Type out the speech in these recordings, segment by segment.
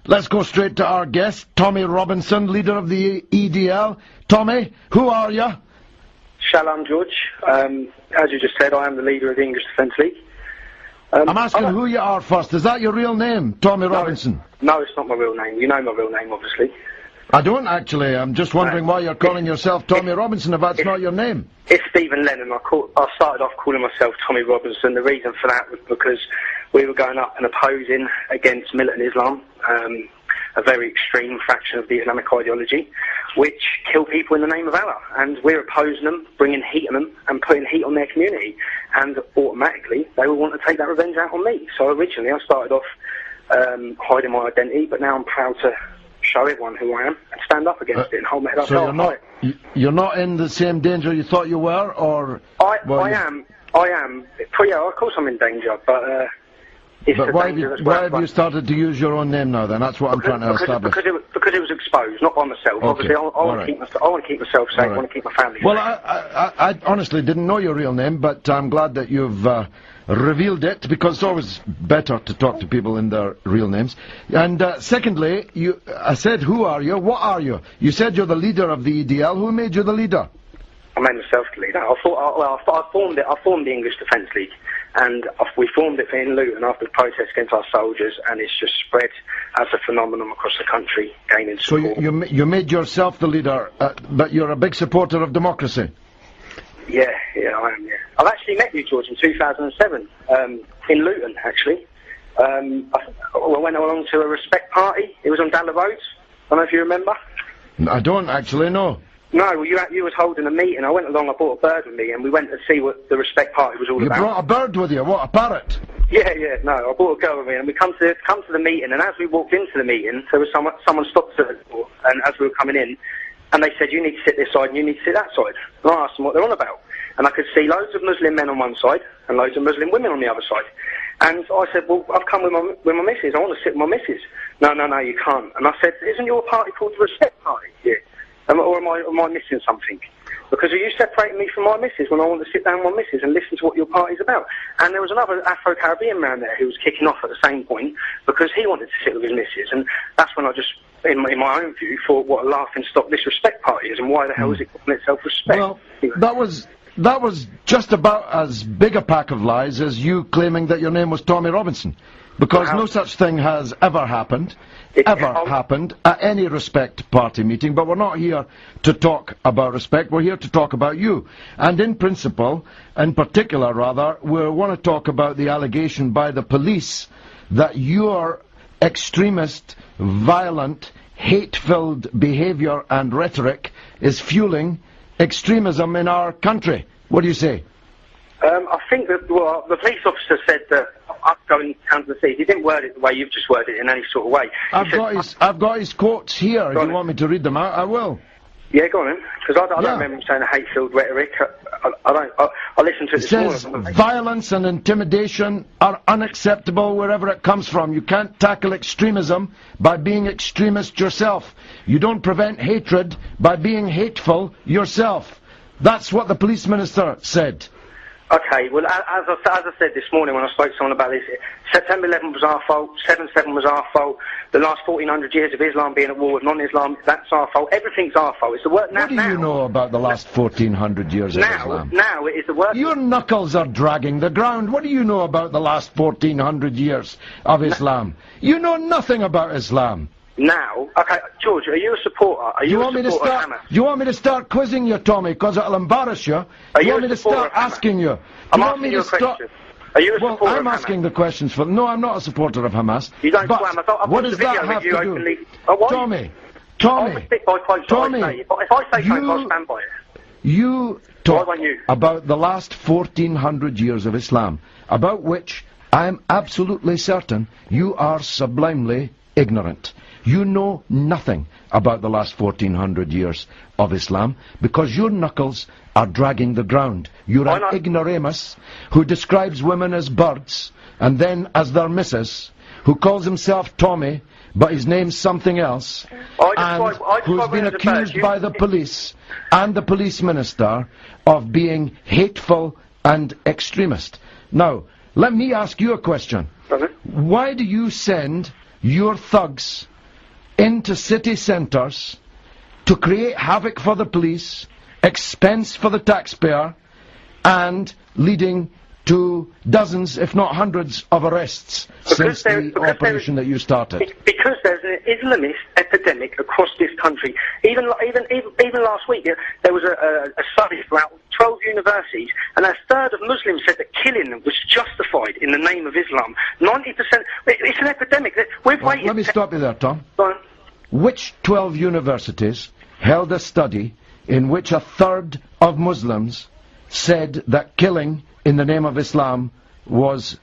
let's go straight to our guest, Tommy Robinson, leader of the EDL. Tommy, who are you? Shalom, George. As you just said, I am the leader of the English Defence League. I'm asking who you are first. Is that your real name, Tommy Robinson? No, it's not my real name. You know my real name, obviously. I don't actually. I'm just wondering why you're calling yourself Tommy Robinson if that's not your name. It's Stephen Lennon. I started off calling myself Tommy Robinson. The reason for that was because we were going up and opposing against militant Islam, a very extreme fraction of the Islamic ideology, which kill people in the name of Allah. And we're opposing them, bringing heat on them, and putting heat on their community. And automatically, they will want to take that revenge out on me. So originally, I started off hiding my identity, but now I'm proud to show everyone who I am and stand up against it and hold my head up. So you're not in the same danger you thought you were, or? I am. Yeah, of course I'm in danger, but but why have you started to use your own name now then? That's what I'm trying to establish. Because it was exposed, not by myself. Okay. Obviously, I want to keep myself safe, I want to keep my family safe. Well, I honestly didn't know your real name, but I'm glad that you've revealed it, because it's always better to talk to people in their real names. And secondly, I said, who are you? What are you? You said you're the leader of the EDL. Who made you the leader? I made myself the leader. I formed the English Defence League, and we formed it in Luton after the protests against our soldiers, and it's just spread as a phenomenon across the country, gaining support. So you made yourself the leader, but you're a big supporter of democracy? Yeah, I am, yeah. I've actually met you, George, in 2007, in Luton, actually. I went along to a respect party. It was on Galloway Road. I don't know if you remember. I don't actually, no. No, well, you was holding a meeting. I went along, I brought a bird with me, and we went to see what the respect party was all about. You brought a bird with you? What, a parrot? Yeah, no, I brought a girl with me, and we come to the meeting, and as we walked into the meeting, there was someone stopped at the door, and as we were coming in, and they said, you need to sit this side, and you need to sit that side. And I asked them what they're on about. And I could see loads of Muslim men on one side, and loads of Muslim women on the other side. And I said, well, I've come with my missus, I want to sit with my missus. No, you can't. And I said, isn't your party called the Respect Party? Yeah. Or am I missing something? Because are you separating me from my missus when I want to sit down with my missus and listen to what your party's about? And there was another Afro-Caribbean man there who was kicking off at the same point because he wanted to sit with his missus. And that's when I just, in my own view, thought what a laughing stock this Respect Party is, and why the hell is it calling itself Respect? Well, that was just about as big a pack of lies as you claiming that your name was Tommy Robinson. Because no such thing has ever happened at any Respect Party meeting. But we're not here to talk about Respect, we're here to talk about you. And in particular, we want to talk about the allegation by the police that your extremist, violent, hate-filled behaviour and rhetoric is fueling extremism in our country. What do you say? I think that, well, the police officer said that I'm going down to the sea. He didn't word it the way you've just worded it in any sort of way. I've got his quotes here. If you want me to read them out, I will. Yeah, go on then. Because I don't remember him saying a hate-filled rhetoric. I listened to it this morning. It says, violence and intimidation are unacceptable wherever it comes from. You can't tackle extremism by being extremist yourself. You don't prevent hatred by being hateful yourself. That's what the police minister said. Okay, well, as I said this morning when I spoke to someone about this, September 11 was our fault, 7/7 was our fault, the last 1400 years of Islam being at war with non-Islam, that's our fault, everything's our fault. It's the work now. What do you know about the last 1400 years of Islam? Now it is the work. Your knuckles are dragging the ground. What do you know about the last 1400 years of Islam? You know nothing about Islam. Now, okay, George, are you a supporter? Are you a supporter of Hamas? Do you want me to start quizzing you, Tommy, because it'll embarrass you? Do you want me to start asking you? I'm asking you a question. Are you a supporter of Hamas? Well, I'm asking the questions for... No, I'm not a supporter of Hamas. You don't support Hamas? What does that have to do? Tommy, if I say something, I'll stand by it. You talk about the last 1400 years of Islam, about which I am absolutely certain you are sublimely ignorant. You know nothing about the last 1400 years of Islam because your knuckles are dragging the ground. You're an ignoramus who describes women as birds and then as their missus, who calls himself Tommy but his name's something else, and who's been accused by the police and the police minister of being hateful and extremist. Now, let me ask you a question. Why do you send your thugs into city centres to create havoc for the police, expense for the taxpayer, and leading to dozens, if not hundreds, of arrests since the operation that you started. Because there's an Islamist epidemic across this country. Even last week, there was a study throughout 12 universities, and a third of Muslims said that killing was justified in the name of Islam. 90%. It's an epidemic. We've waited. Let me stop you there, Tom. Which 12 universities held a study in which a third of Muslims said that killing in the name of Islam was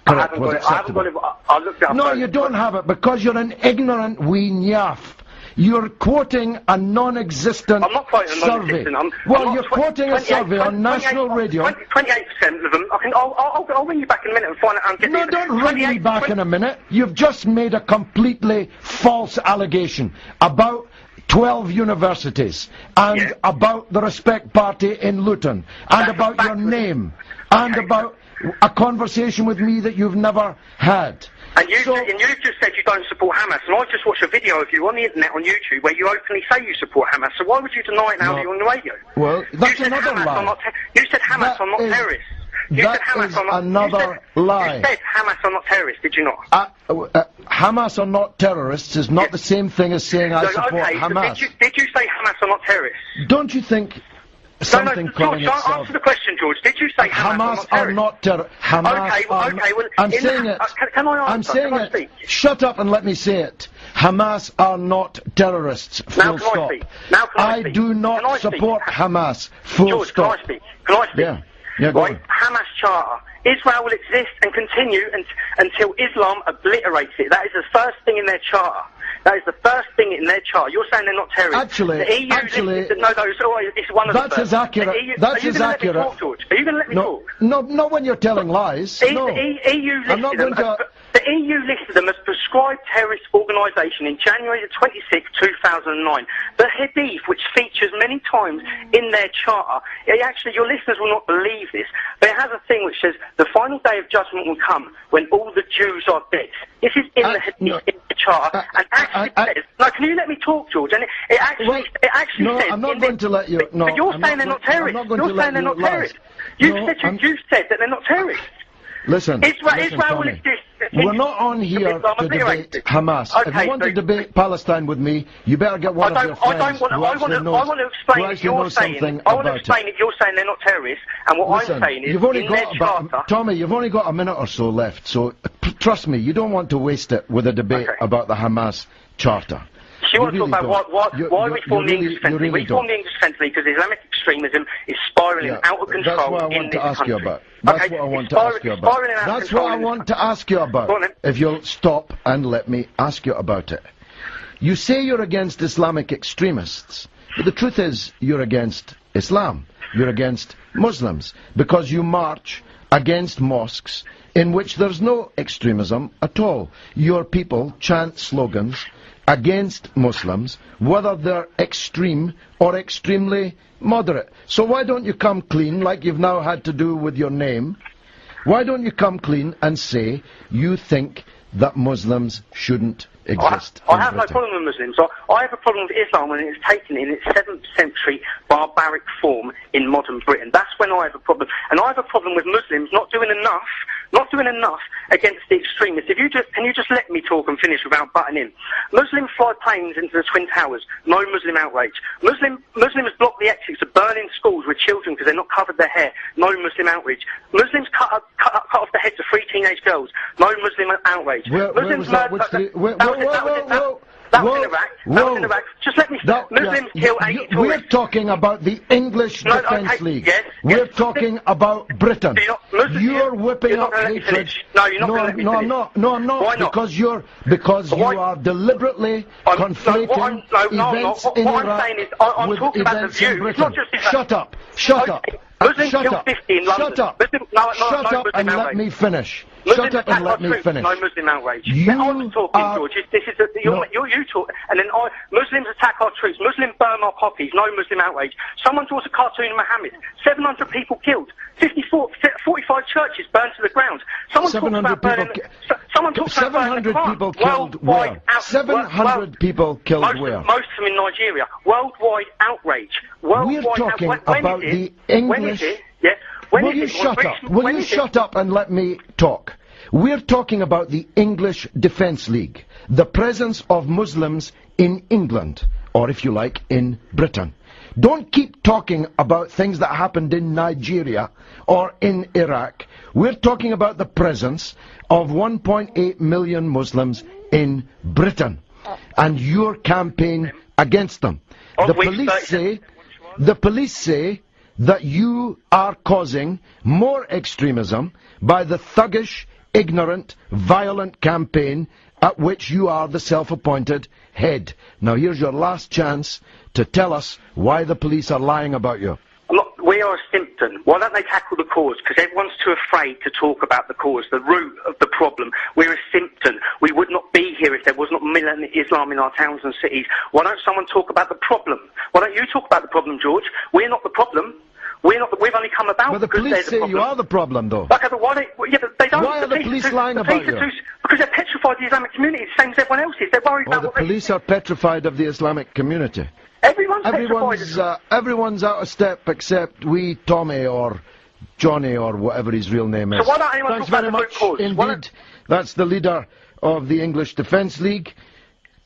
correct, was acceptable? I looked it up. No, you don't have it, because you're an ignorant wee nyaff. You're quoting a non-existent I'm not quoting survey. You're quoting a survey on national radio. 28% of them. I'll ring you back in a minute and find out and get No, don't ring me back in a minute. You've just made a completely false allegation about 12 universities, and about the Respect Party in Luton, and about your name, and about a conversation with me that you've never had. And you've just said you don't support Hamas, and I just watched a video of you on the internet on YouTube where you openly say you support Hamas, so why would you deny it now that you're on the radio? Well, that's another lie. You said Hamas are not terrorists. That is another lie. You said Hamas are not terrorists, did you not? Hamas are not terrorists is not the same thing as saying I support Hamas. So did you say Hamas are not terrorists? Don't you think something calling George, itself... answer the question, George. Did you say Hamas are not terrorists? I'm saying it. Can I answer? I'm saying it. Shut up and let me say it. Hamas are not terrorists. Full stop. I do not support Hamas. Full stop. Can I speak? Yeah, go on. Hamas Charter. Israel will exist and continue until Islam obliterates it. That is the first thing in their charter. That is the first thing in their charter. You're saying they're not terrorists. Actually, it's one of the that's as accurate. That's as accurate. Are you going to let me talk? No, not when you're telling lies. No. The EU listed them as proscribed terrorist organisation in January the 26th, 2009. The Hadith, which features many times in their charter, your listeners will not believe this, but it has a thing which says the final day of judgment will come when all the Jews are dead. This is in the Hadith, in the charter, and actually says... No, can you let me talk, George? And it actually says... I'm not going to let you... No, but you're saying they're not terrorists. You're saying they're not terrorists. You said that they're not terrorists. Listen, Israel will exist. We're not on here to debate Hamas. Okay, if you want to debate Palestine with me, you better get one of your friends I want to explain if you're saying... I want to explain if you're saying they're not terrorists, and what I'm saying is, in their charter... Tommy, you've only got a minute or so left, so trust me, you don't want to waste it with a debate about the Hamas charter. You want to talk about why we formed the English Defence League. We formed the English Defence League because Islamic extremism is spiralling out of control in this country. That's what I want to ask you about. That's what I want to ask you about. If you'll stop and let me ask you about it. You say you're against Islamic extremists, but the truth is you're against Islam. You're against Muslims because you march against mosques in which there's no extremism at all. Your people chant slogans against Muslims, whether they're extreme or extremely moderate. So why don't you come clean, like you've now had to do with your name? Why don't you come clean and say you think that Muslims shouldn't exist? I have no problem with Muslims. I have a problem with Islam when it's taken in its 7th century barbaric form in modern Britain. That's when I have a problem. And I have a problem with Muslims not doing enough against the extremists. Can you just let me talk and finish without butting in? Muslims fly planes into the Twin Towers. No Muslim outrage. Muslims block the exits of burning schools with children because they're not covered their hair. No Muslim outrage. Muslims cut off the heads of 3 teenage girls. No Muslim outrage. Muslims murder... That was in Iraq. Just let me... Muslims kill 80 tourists. We're talking about the English Defence League. Yes, we're talking about Britain. You're whipping up hatred. No, you're not going to let me finish. No, I'm not. Why not? Because you are deliberately conflating events in Iraq with events in Britain. Shut up. Shut up. Muslims kill 50 in London. Shut up and let me finish. Shut up and let me finish. No Muslim outrage. You I was talking, George. This is you talk, and then Muslims attack our troops. Muslims burn our copies. No Muslim outrage. Someone draws a cartoon of Muhammad. 700 people killed. 45 churches burned to the ground. Someone talks about burning. Someone talks about burning the Quran. People killed where? 700 people killed where? Most of them in Nigeria. Worldwide outrage. We're talking about the English. When is it? Yeah. Will you shut up? Will you shut up and let me talk? We're talking about the English Defence League, the presence of Muslims in England, or if you like, in Britain. Don't keep talking about things that happened in Nigeria or in Iraq. We're talking about the presence of 1.8 million Muslims in Britain and your campaign against them. The police say that you are causing more extremism by the thuggish, ignorant, violent campaign at which you are the self-appointed head. Now here's your last chance to tell us why the police are lying about you. We are a symptom. Why don't they tackle the cause? Because everyone's too afraid to talk about the cause, the root of the problem. We're a symptom. We would not be here if there was not militant Islam in our towns and cities. Why don't someone talk about the problem? Why don't you talk about the problem, George? We're not the problem. We've only come about. But the police say you are the problem, though. Okay, but why they don't? Why are the police lying about you? Because they're petrified of the Islamic community, the same as everyone else is. They're worried about the police are petrified of the Islamic community. Everyone's out of step except wee Tommy or Johnny or whatever his real name is. So why don't anyone Thanks very much indeed. That's the leader of the English Defence League,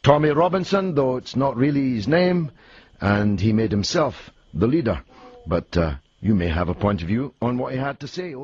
Tommy Robinson, though it's not really his name, and he made himself the leader. But you may have a point of view on what he had to say.